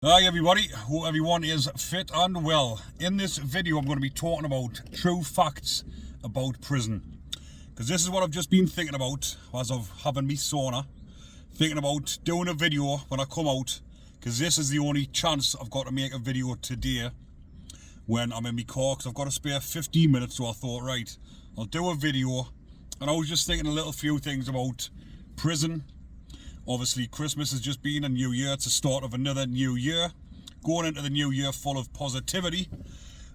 Hi everybody, hope everyone is fit and well. In this video I'm going to be talking about true facts about prison. Because this is what I've just been thinking about as of having me sauna. Thinking about doing a video when I come out. Because this is the only chance I've got to make a video today when I'm in my car. Because I've got to spare 15 minutes, so I thought, right, I'll do a video. And I was just thinking a little few things about prison. Obviously, Christmas has just been a new year. It's the start of another new year. Going into the new year full of positivity.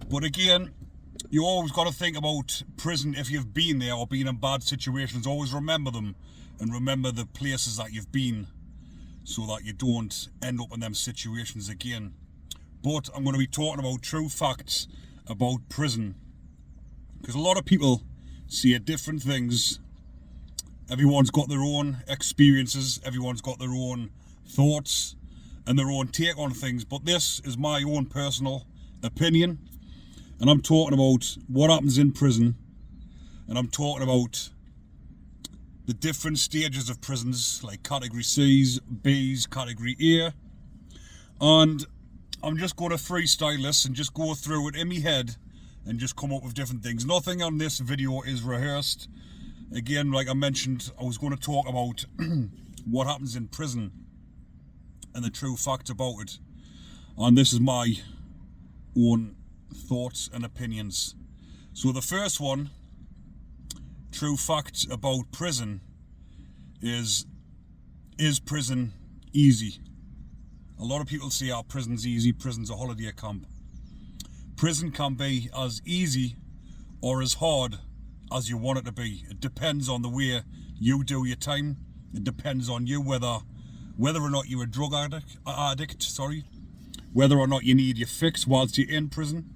But again, you always got to think about prison if you've been there or been in bad situations. Always remember them and remember the places that you've been so that you don't end up in them situations again. But I'm going to be talking about true facts about prison. Because a lot of people see different things. Everyone's got their own experiences, everyone's got their own thoughts and their own take on things, but this is my own personal opinion, and I'm talking about what happens in prison, and I'm talking about the different stages of prisons, like category C's, B's, category A, and I'm just going to freestyle this and just go through it in my head and just come up with different things. Nothing on this video is rehearsed. Again, like I mentioned, I was going to talk about what happens in prison and the true facts about it. And this is my own thoughts and opinions. So the first one, true facts about prison, is prison easy? A lot of people say, prison's easy, prison's a holiday camp. Prison can be as easy or as hard as you want it to be. It depends on the way you do your time. It depends on you whether or not you're a drug addict, whether or not you need your fix whilst you're in prison,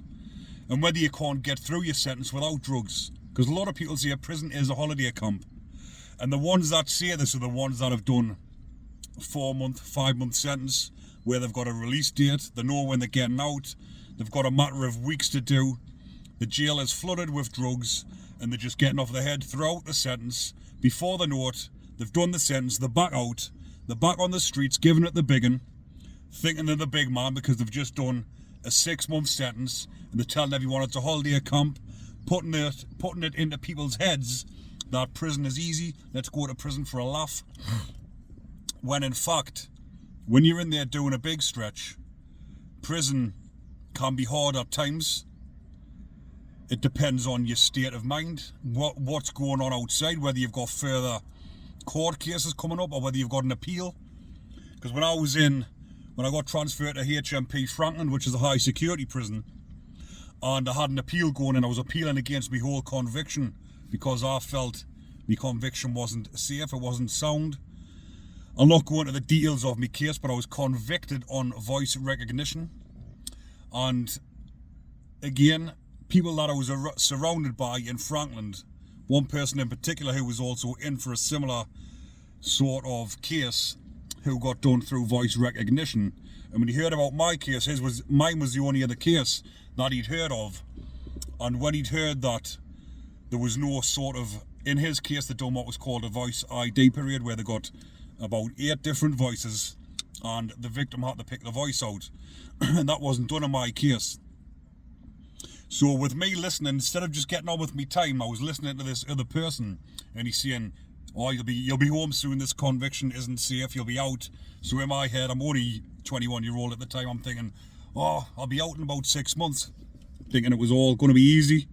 and whether you can't get through your sentence without drugs. Because a lot of people say a prison is a holiday camp, and the ones that say this are the ones that have done a 4-month, 5-month sentence where they've got a release date, they know when they're getting out, they've got a matter of weeks to do, the jail is flooded with drugs, and they're just getting off their head throughout the sentence. Before they know it, they've done the sentence, they're back out, they're back on the streets, giving it the big un, thinking they're the big man because they've just done a 6-month sentence, and they're telling everyone it's a holiday camp, putting it into people's heads that prison is easy, let's go to prison for a laugh. When in fact, when you're in there doing a big stretch, prison can be hard at times. It depends on your state of mind, what's going on outside, whether you've got further court cases coming up or whether you've got an appeal. Because when I got transferred to HMP Franklin, which is a high security prison, and I had an appeal going and I was appealing against my whole conviction because I felt my conviction wasn't safe, it wasn't sound. I'll not go into the details of my case, but I was convicted on voice recognition. And again, people that I was surrounded by in Franklin, one person in particular who was also in for a similar sort of case, who got done through voice recognition. And when he heard about my case, mine was the only other case that he'd heard of. And when he'd heard that there was no sort of, in his case, they done what was called a voice ID period, where they got about 8 different voices and the victim had to pick the voice out. And that wasn't done in my case. So with me listening, instead of just getting on with me time, I was listening to this other person, and he's saying, "Oh, you'll be home soon. This conviction isn't safe. You'll be out." So in my head, I'm only 21-year-old at the time. I'm thinking, "Oh, I'll be out in about 6 months," thinking it was all going to be easy.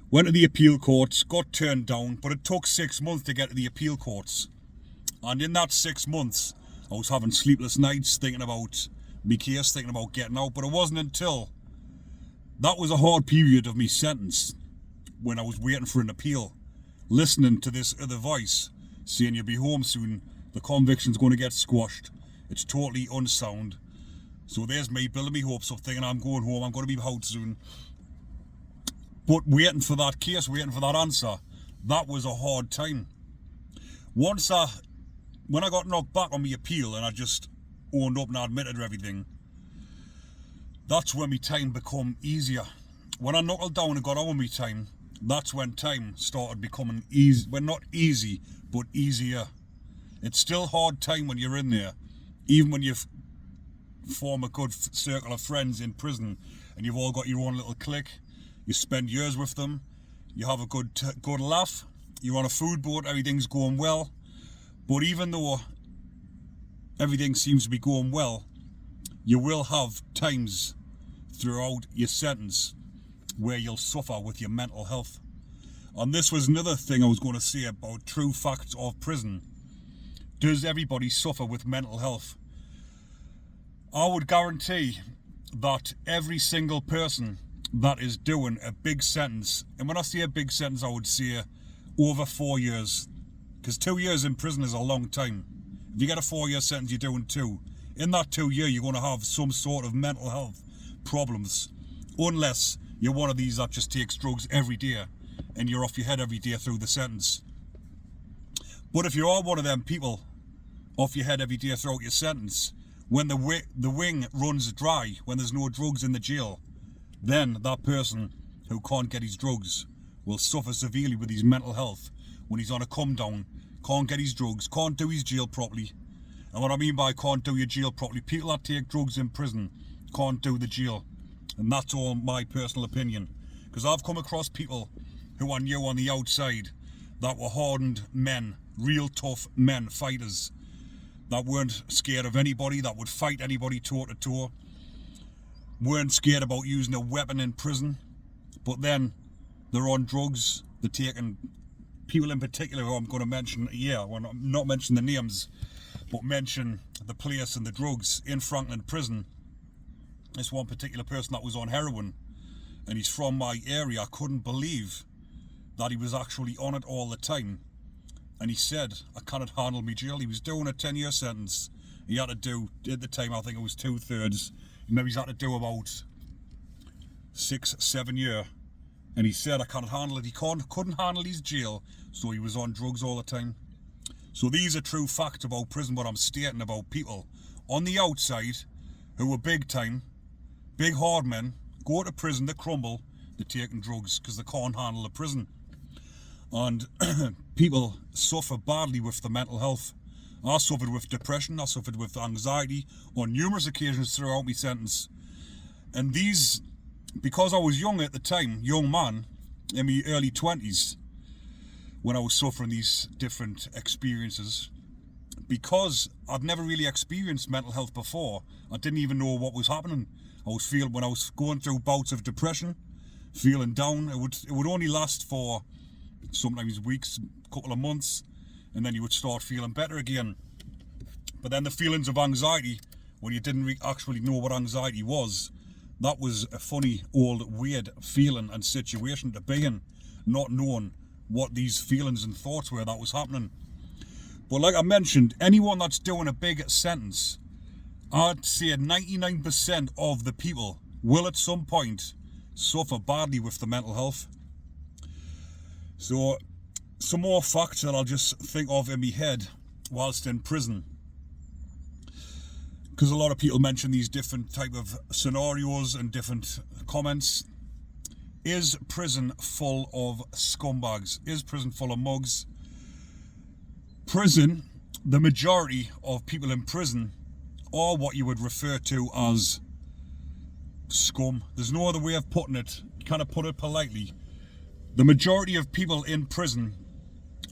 Went to the appeal courts, got turned down, but it took 6 months to get to the appeal courts. And in that 6 months, I was having sleepless nights, thinking about my case, thinking about getting out. But it wasn't until that was a hard period of me sentence, when I was waiting for an appeal, listening to this other voice saying you'll be home soon, the conviction's going to get squashed, it's totally unsound. So there's me building me hopes up, thinking I'm going home, I'm going to be out soon. But waiting for that case, waiting for that answer, that was a hard time. When I got knocked back on my appeal and I just owned up and I admitted everything, that's when my time become easier. When I knuckled down and got on with my time, that's when time started becoming easy. Well, not easy, but easier. It's still hard time when you're in there, even when you've form a good circle of friends in prison, and you've all got your own little clique. You spend years with them. You have a good laugh. You're on a food boat. Everything's going well. But even though everything seems to be going well, you will have times throughout your sentence where you'll suffer with your mental health. And this was another thing I was going to say about true facts of prison. Does everybody suffer with mental health? I would guarantee that every single person that is doing a big sentence, and when I say a big sentence, I would say over 4 years, because 2 years in prison is a long time. If you get a 4-year sentence, you're doing 2. In that 2 year, you're going to have some sort of mental health problems, unless you're one of these that just takes drugs every day and you're off your head every day through the sentence. But if you are one of them people off your head every day throughout your sentence, when the wing runs dry, when there's no drugs in the jail, then that person who can't get his drugs will suffer severely with his mental health when he's on a come down, can't get his drugs, can't do his jail properly. And what I mean by can't do your jail properly, people that take drugs in prison can't do the jail. And that's all my personal opinion. Because I've come across people who I knew on the outside that were hardened men, real tough men, fighters, that weren't scared of anybody, that would fight anybody toe to toe, weren't scared about using a weapon in prison. But then they're on drugs, they're taking people in particular who I'm going to mention here, well, not mention the names, but mention the place and the drugs in Franklin Prison. This one particular person that was on heroin, and he's from my area. I couldn't believe that he was actually on it all the time. And he said, I cannot handle me jail. He was doing a 10-year sentence. He had to do, at the time, I think it was 2/3. Maybe he's had to do about 6-7 years. And he said, I can't handle it. He couldn't handle his jail, so he was on drugs all the time. So these are true facts about prison, what I'm stating about people on the outside who are big time, big hard men, go to prison, they crumble, they're taking drugs because they can't handle the prison. And people suffer badly with the mental health. I suffered with depression, I suffered with anxiety on numerous occasions throughout my sentence. And these, because I was young at the time, young man, in my early 20s, when I was suffering these different experiences, because I'd never really experienced mental health before, I didn't even know what was happening. I was feeling, when I was going through bouts of depression, feeling down, it would only last for sometimes weeks, a couple of months, and then you would start feeling better again. But then the feelings of anxiety, when you didn't actually know what anxiety was, that was a funny, old, weird feeling and situation to be in, not knowing what these feelings and thoughts were that was happening. But like I mentioned, anyone that's doing a big sentence, I'd say 99% of the people will at some point suffer badly with the mental health. So some more facts that I'll just think of in my head whilst in prison, because a lot of people mention these different type of scenarios and different comments. Is prison full of scumbags? Is prison full of mugs? Prison, the majority of people in prison are what you would refer to as scum. There's no other way of putting it. You kind put it politely. The majority of people in prison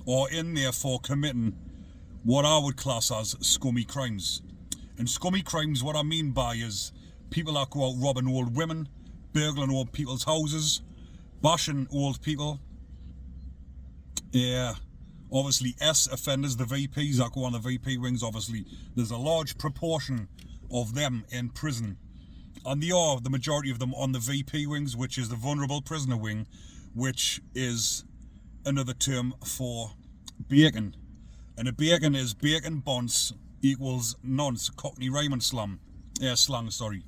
are in there for committing what I would class as scummy crimes. And scummy crimes, what I mean by is people that go out robbing old women, burgling old people's houses, bashing old people. Yeah, obviously S offenders, the VPs that go on the VP wings, obviously there's a large proportion of them in prison. And they are, the majority of them, on the VP wings, which is the vulnerable prisoner wing, which is another term for bacon. And a bacon is bacon bonds equals nonce, Cockney Raymond slang, sorry.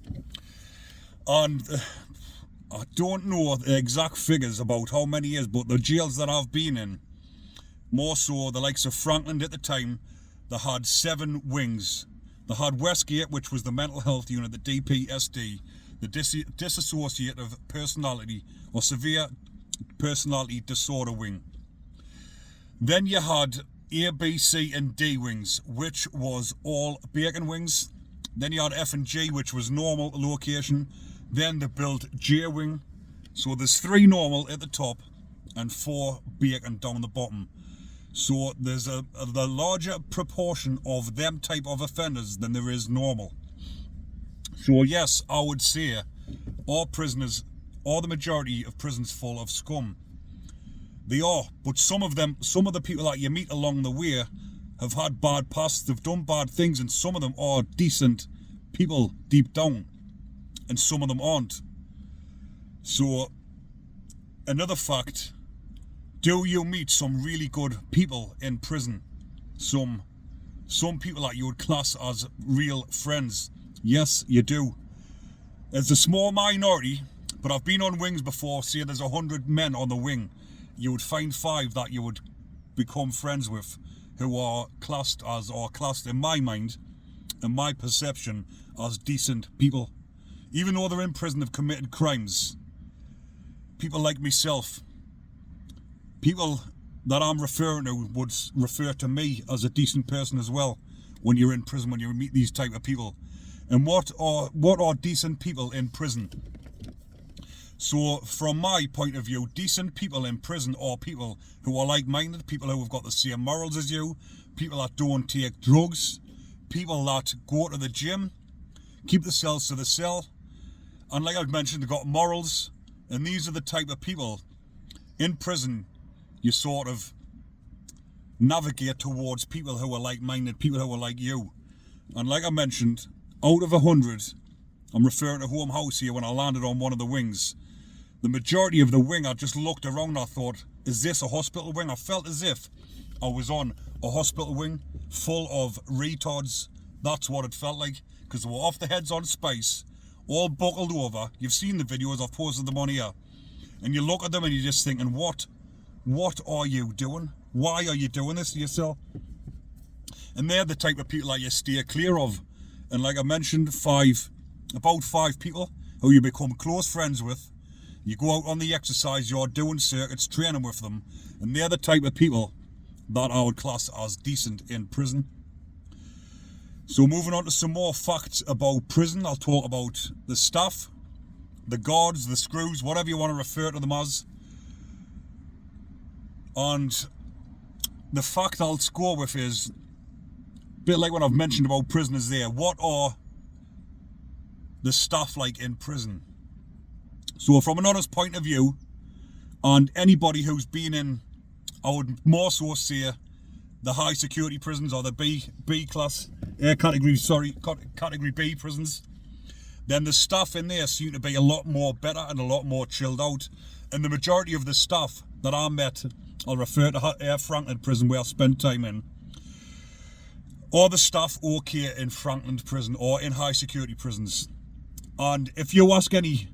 And I don't know the exact figures about how many years, but the jails that I've been in, more so the likes of Franklin at the time, they had 7 wings. They had Westgate, which was the mental health unit, the DPSD, the dissociative personality or severe personality disorder wing. Then you had A, B, C and D wings, which was all bacon wings. Then you had F&G, which was normal location. Then they built J-Wing. So there's 3 normal at the top and 4 bacon down the bottom. So there's the larger proportion of them type of offenders than there is normal. So yes, I would say all prisoners, or the majority of prisons full of scum. They are, but some of the people that you meet along the way have had bad pasts, they've done bad things, and some of them are decent people deep down, and some of them aren't. So, another fact, do you meet some really good people in prison? Some people that you would class as real friends. Yes, you do. It's a small minority, but I've been on wings before. Say there's 100 men on the wing. You would find 5 that you would become friends with, who are classed in my mind, in my perception, as decent people. Even though they're in prison, they've committed crimes. People like myself, people that I'm referring to would refer to me as a decent person as well when you're in prison, when you meet these type of people. And what are decent people in prison? So from my point of view, decent people in prison are people who are like-minded, people who have got the same morals as you, people that don't take drugs, people that go to the gym, keep themselves to the cell, and like I've mentioned, they've got morals, and these are the type of people in prison you sort of navigate towards, people who are like-minded, people who are like you. And like I mentioned, out of 100, I'm referring to home house here when I landed on one of the wings. The majority of the wing, I just looked around and I thought, is this a hospital wing? I felt as if I was on a hospital wing full of retards. That's what it felt like, because they were off their heads on spice, all buckled over. You've seen the videos, I've posted them on here. And you look at them and you're just thinking, what are you doing? Why are you doing this to yourself? And they're the type of people that you steer clear of. And like I mentioned, about 5 people who you become close friends with. You go out on the exercise, you're doing circuits, training with them, and they're the type of people that I would class as decent in prison. So moving on to some more facts about prison, I'll talk about the staff, the guards, the screws, whatever you want to refer to them as. And the fact I'll score with is, a bit like what I've mentioned about prisoners there, what are the staff like in prison? So from an honest point of view, and anybody who's been in, I would more so say, the high security prisons or the category B prisons, then the staff in there seem to be a lot more better and a lot more chilled out. And the majority of the staff that I met, I'll refer to Air Franklin prison where I spent time in, or the staff okay in Franklin prison or in high security prisons. And if you ask any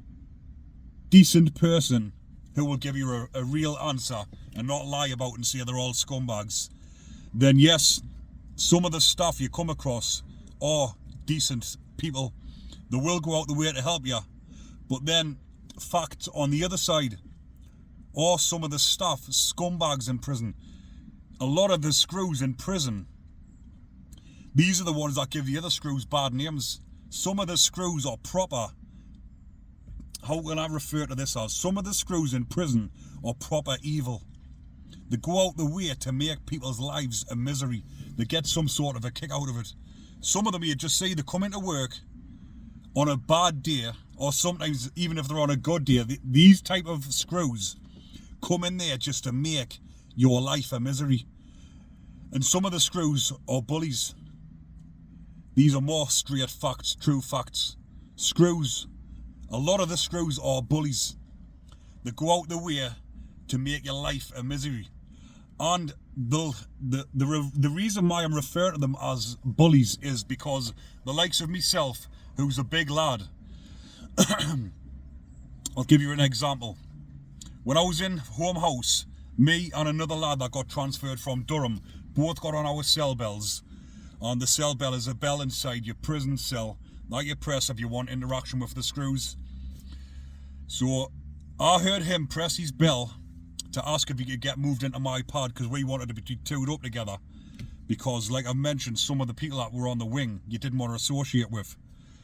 decent person who will give you a real answer and not lie about and say they're all scumbags, then yes, some of the staff you come across are decent people. They will go out the way to help you. But then, fact on the other side, are some of the staff scumbags in prison. A lot of the screws in prison, these are the ones that give the other screws bad names. Some of the screws are proper, how can I refer to this as? Some of the screws in prison are proper evil. They go out the way to make people's lives a misery. They get some sort of a kick out of it. Some of them you just see, they come into work on a bad day, or sometimes even if they're on a good day, these type of screws come in there just to make your life a misery. And some of the screws are bullies. These are more straight facts, true facts. Screws. A lot of the screws are bullies. They go out the way to make your life a misery. And the reason why I'm referring to them as bullies is because the likes of myself, who's a big lad, I'll give you an example. When I was in home house, me and another lad that got transferred from Durham both got on our cell bells. And the cell bell is a bell inside your prison cell that you press if you want interaction with the screws. So I heard him press his bell to ask if he could get moved into my pad because we wanted to be twoed up together. because, like I've mentioned, some of the people that were on the wing you didn't want to associate with.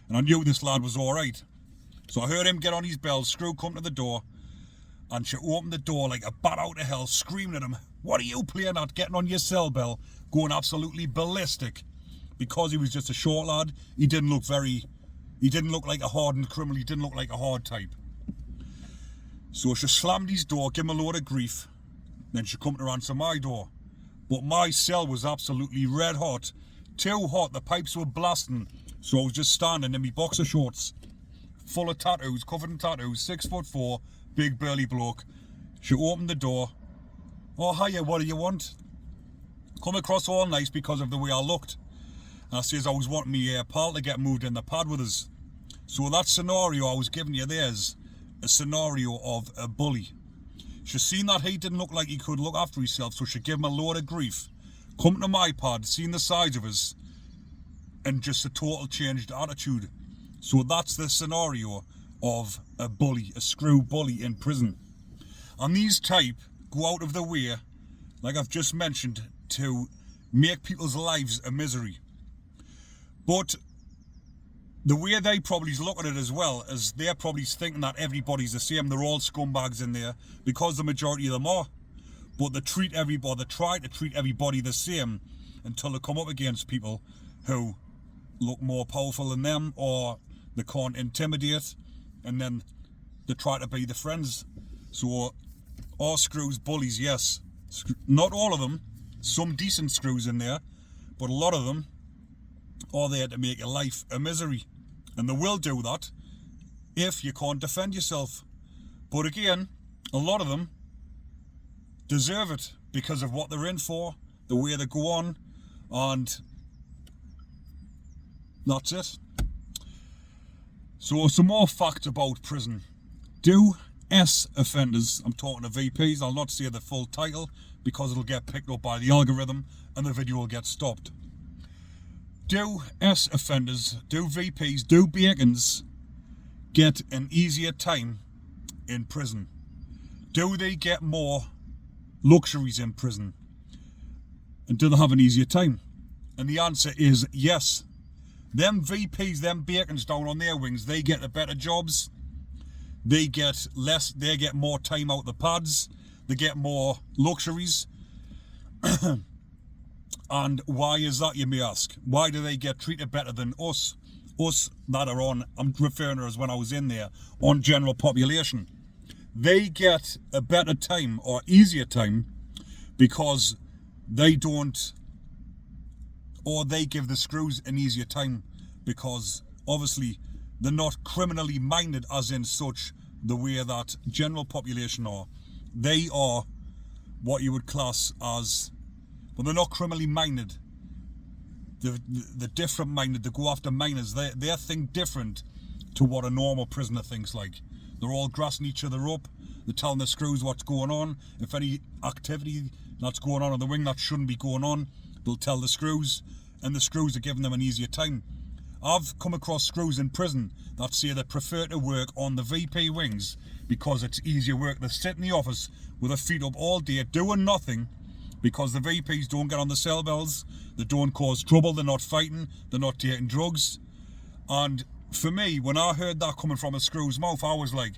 And I knew this lad was alright. So I heard him get on his bell, Screw come to the door, and she opened the door like a bat out of hell, screaming at him, "What are you playing at, getting on your cell bell?" Going absolutely ballistic. Because he was just a short lad, he didn't look like a hardened criminal, he didn't look like a hard type. So she slammed his door, gave him a load of grief, then she come to answer my door. But my cell was absolutely red hot, too hot, the pipes were blasting, so I was just standing in my boxer shorts, full of tattoos, covered in tattoos, 6'4", big burly bloke. She opened the door. "Oh, hiya, what do you want?" Come across all nice because of the way I looked. And I says I was wanting me pal to get moved in the pad with us. So that scenario I was giving you there's a scenario of a bully. She seen that he didn't look like he could look after himself, so she gave him a load of grief. Come to my pad, seen the size of us, and just a total changed attitude. So that's the scenario of a bully, a screw bully in prison. And these type go out of the way, like I've just mentioned, to make people's lives a misery. But the way they probably look at it as well is they're probably thinking that everybody's the same. They're all scumbags in there, because the majority of them are. But they try to treat everybody the same until they come up against people who look more powerful than them, or they can't intimidate, and then they try to be the friends. So all screws bullies, yes. Not all of them. Some decent screws in there, but a lot of them are there to make your life a misery. And they will do that if you can't defend yourself. But again, a lot of them deserve it because of what they're in for, the way they go on, and that's it. So some more facts about prison. Do S offenders, I'm talking to VPs, I'll not say the full title because it'll get picked up by the algorithm and the video will get stopped. Do S offenders, do VPs, do bacons get an easier time in prison? Do they get more luxuries in prison? And do they have an easier time? And the answer is yes. Them VPs, them bacons down on their wings, they get the better jobs. They get more time out the pads. They get more luxuries. And why is that, you may ask? Why do they get treated better than us? Us that are on, I'm referring to as when I was in there, on general population. They get a better time or easier time because they don't, or they give the screws an easier time because obviously they're not criminally minded as in such the way that general population are. They are what you would class as, but they're not criminally minded. They're different minded. They go after minors. They think different to what a normal prisoner thinks like. They're all grassing each other up. They're telling the screws what's going on. If any activity that's going on the wing that shouldn't be going on, they'll tell the screws, and the screws are giving them an easier time. I've come across screws in prison that say they prefer to work on the VP wings because it's easier work. They sit in the office with their feet up all day doing nothing because the VPs don't get on the cell bells, they don't cause trouble, they're not fighting, they're not taking drugs. And for me, when I heard that coming from a screw's mouth, I was like,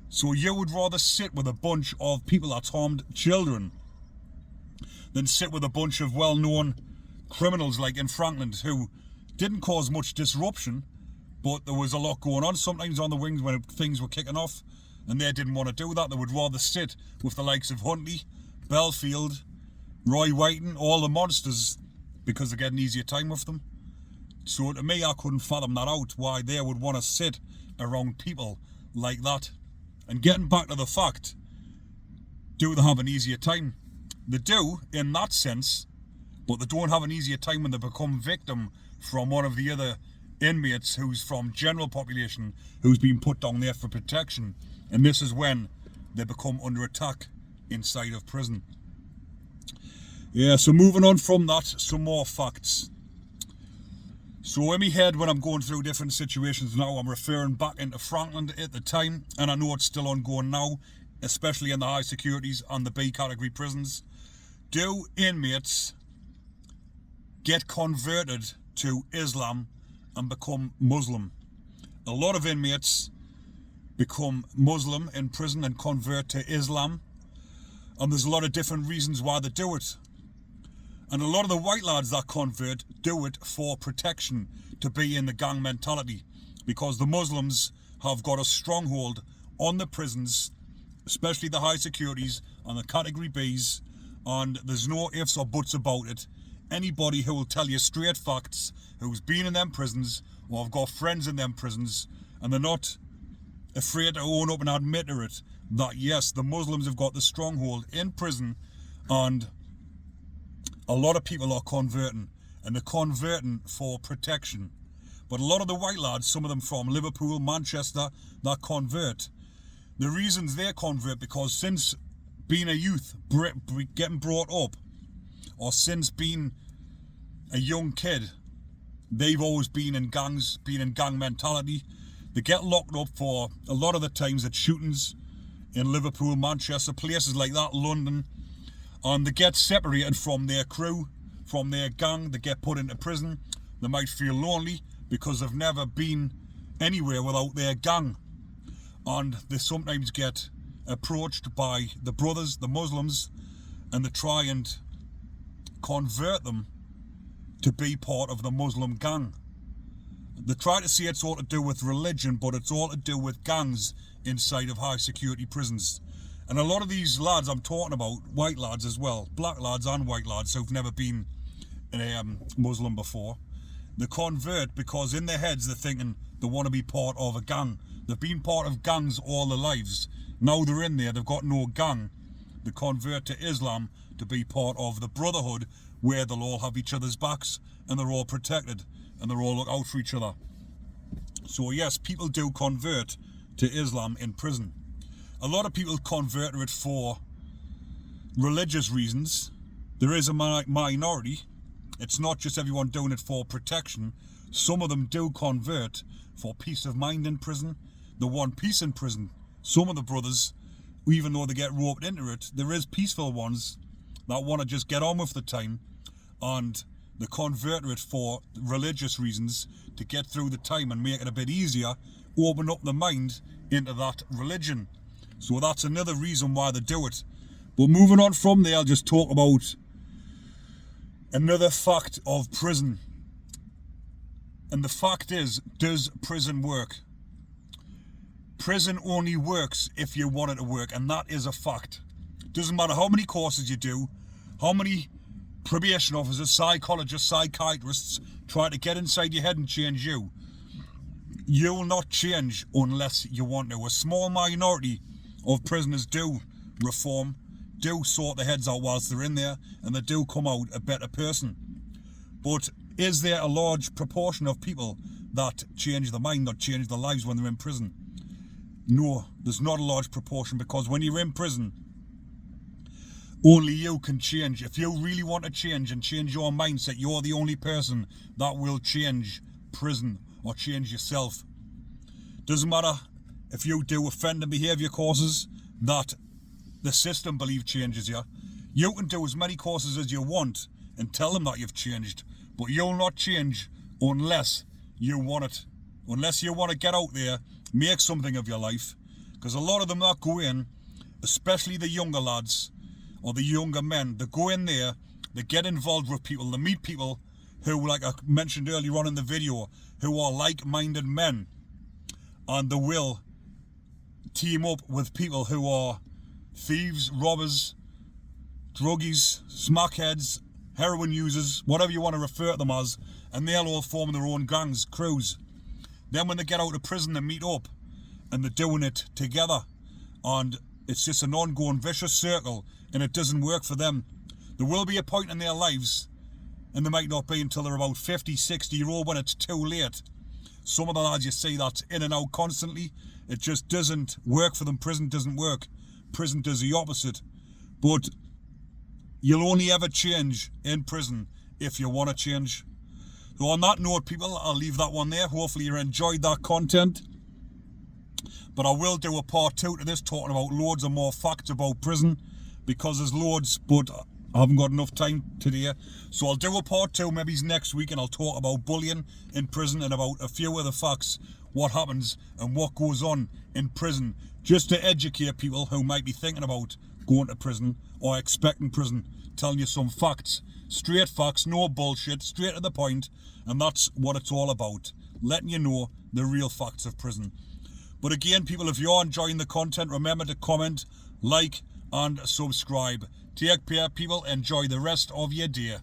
so you would rather sit with a bunch of people that's harmed children than sit with a bunch of well-known criminals like in Franklin who didn't cause much disruption, but there was a lot going on sometimes on the wings when things were kicking off, and they didn't want to do that. They would rather sit with the likes of Huntley, Belfield, Roy Whiting, all the monsters, because they get an easier time with them. So to me, I couldn't fathom that out, why they would want to sit around people like that. And getting back to the fact, do they have an easier time? They do, in that sense, but they don't have an easier time when they become victim from one of the other inmates who's from general population, who's been put down there for protection. And this is when they become under attack inside of prison. Yeah, so moving on from that, some more facts. So in my head, when I'm going through different situations now, I'm referring back into Franklin at the time, and I know it's still ongoing now, especially in the high securities and the B category prisons. Do inmates get converted to Islam and become Muslim. A lot of inmates become Muslim in prison and convert to Islam, and there's a lot of different reasons why they do it. And a lot of the white lads that convert do it for protection, to be in the gang mentality, because the Muslims have got a stronghold on the prisons, especially the high securities and the category Bs, and there's no ifs or buts about it. Anybody who will tell you straight facts, who's been in them prisons or have got friends in them prisons, and they're not afraid to own up and admit to it, that yes, the Muslims have got the stronghold in prison, and a lot of people are converting, and they're converting for protection. But a lot of the white lads, some of them from Liverpool, Manchester, that convert, the reasons they convert, because since being a youth, getting brought up, or since being a young kid, they've always been in gangs, been in gang mentality. They get locked up for, a lot of the times, at shootings in Liverpool, Manchester, places like that, London, and they get separated from their crew, from their gang. They get put into prison. They might feel lonely because they've never been anywhere without their gang, and they sometimes get approached by the brothers, the Muslims, and they try and convert them to be part of the Muslim gang. They try to say it's all to do with religion, but it's all to do with gangs inside of high security prisons. And a lot of these lads I'm talking about, white lads as well, black lads and white lads who've never been a Muslim before, they convert because in their heads they're thinking they want to be part of a gang. They've been part of gangs all their lives. Now they're in there, they've got no gang. They convert to Islam to be part of the brotherhood, where they'll all have each other's backs and they're all protected and they're all look out for each other. So yes, people do convert to Islam in prison. A lot of people convert to it for religious reasons. There is a minority. It's not just everyone doing it for protection. Some of them do convert for peace of mind in prison. They want peace in prison. Some of the brothers, even though they get roped into it, there is peaceful ones that want to just get on with the time, and they convert to it for religious reasons, to get through the time and make it a bit easier, open up the mind into that religion. So that's another reason why they do it. But moving on from there, I'll just talk about another fact of prison. And the fact is, does prison work? Prison only works if you want it to work, and that is a fact. Doesn't matter how many courses you do, how many probation officers, psychologists, psychiatrists try to get inside your head and change you. You'll not change unless you want to. A small minority of prisoners do reform, do sort their heads out whilst they're in there, and they do come out a better person. But is there a large proportion of people that change their mind, that change their lives when they're in prison? No, there's not a large proportion, because when you're in prison, only you can change. If you really want to change and change your mindset, you're the only person that will change prison or change yourself. Doesn't matter if you do offender behaviour courses that the system believe changes you. You can do as many courses as you want and tell them that you've changed, but you'll not change unless you want it. Unless you want to get out there, make something of your life. Because a lot of them that go in, especially the younger lads or the younger men, they go in there, they get involved with people, they meet people who, like I mentioned earlier on in the video, who are like-minded men, and they will team up with people who are thieves, robbers, druggies, smackheads, heroin users, whatever you want to refer to them as, and they'll all form their own gangs, crews. Then when they get out of prison, they meet up and they're doing it together, and it's just an ongoing vicious circle, and it doesn't work for them. There will be a point in their lives, and they might not be until they're about 50, 60 year old, when it's too late. Some of the lads you see that's in and out constantly, it just doesn't work for them. Prison doesn't work. Prison does the opposite. But you'll only ever change in prison if you want to change. So on that note, people, I'll leave that one there. Hopefully you enjoyed that content. But I will do a part 2 to this, talking about loads of more facts about prison, because there's loads, but I haven't got enough time today, so I'll do a part 2 maybe next week, and I'll talk about bullying in prison and about a few other facts, what happens and what goes on in prison, just to educate people who might be thinking about going to prison or expecting prison, telling you some facts, straight facts, no bullshit, straight to the point, and that's what it's all about, letting you know the real facts of prison. But again, people, if you're enjoying the content, remember to comment, like and subscribe. Take care, people. Enjoy the rest of your day.